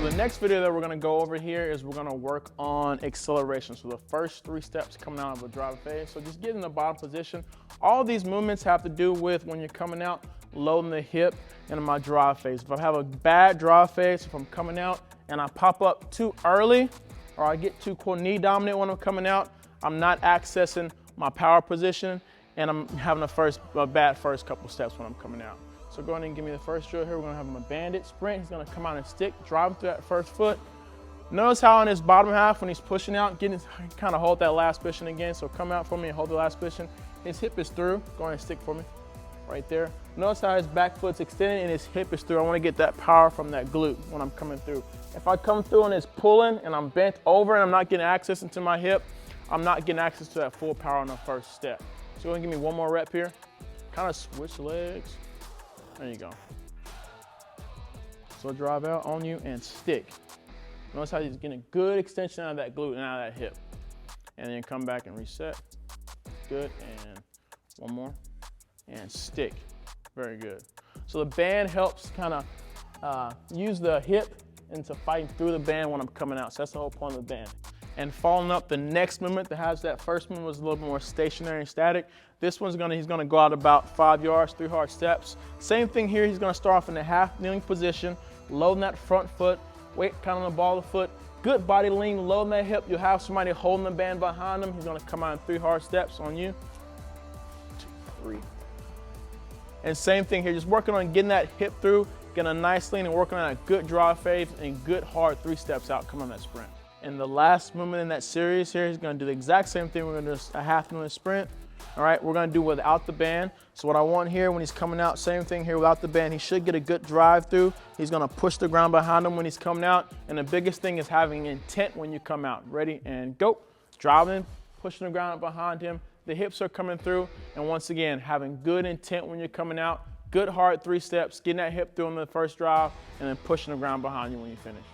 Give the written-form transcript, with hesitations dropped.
so the next video that we're gonna go over here is we're gonna work on acceleration. So the first 3 steps coming out of a drive phase. So just get in the bottom position. All these movements have to do with when you're coming out, loading the hip into my drive phase. If I have a bad drive phase, if I'm coming out and I pop up too early, or I get too knee dominant when I'm coming out, I'm not accessing my power position, and I'm having a bad first couple steps when I'm coming out. So go ahead and give me the first drill here. We're gonna have him a bandit sprint. He's gonna come out and stick, drive through that first foot. Notice how in his bottom half, when he's pushing out, kind of hold that last position again. So come out for me and hold the last position. His hip is through. Go ahead and stick for me, right there. Notice how his back foot's extended and his hip is through. I wanna get that power from that glute when I'm coming through. If I come through and it's pulling and I'm bent over and I'm not getting access into my hip, I'm not getting access to that full power on the first step. So go ahead and give me one more rep here. Kind of switch legs. There you go. So drive out on you and stick. Notice how he's getting a good extension out of that glute and out of that hip. And then come back and reset. Good, and one more. And stick. Very good. So the band helps kind of use the hip into fighting through the band when I'm coming out. So that's the whole point of the band. And following up the next movement that has that first movement was a little bit more stationary and static. This one's he's gonna go out about 5 yards, 3 hard steps. Same thing here, he's gonna start off in a half kneeling position, loading that front foot, weight kind of on the ball of the foot, good body lean, loading that hip. You'll have somebody holding the band behind him. He's gonna come out in 3 hard steps on you. 2, 3. And same thing here, just working on getting that hip through, getting a nice lean and working on a good drive phase and good hard 3 steps out, come on that sprint. And the last movement in that series here, he's gonna do the exact same thing. We're gonna do a half movement sprint. All right, we're gonna do without the band. So what I want here when he's coming out, same thing here without the band. He should get a good drive through. He's gonna push the ground behind him when he's coming out. And the biggest thing is having intent when you come out. Ready and go. Driving, pushing the ground behind him. The hips are coming through. And once again, having good intent when you're coming out. Good hard 3 steps, getting that hip through on the first drive, and then pushing the ground behind you when you finish.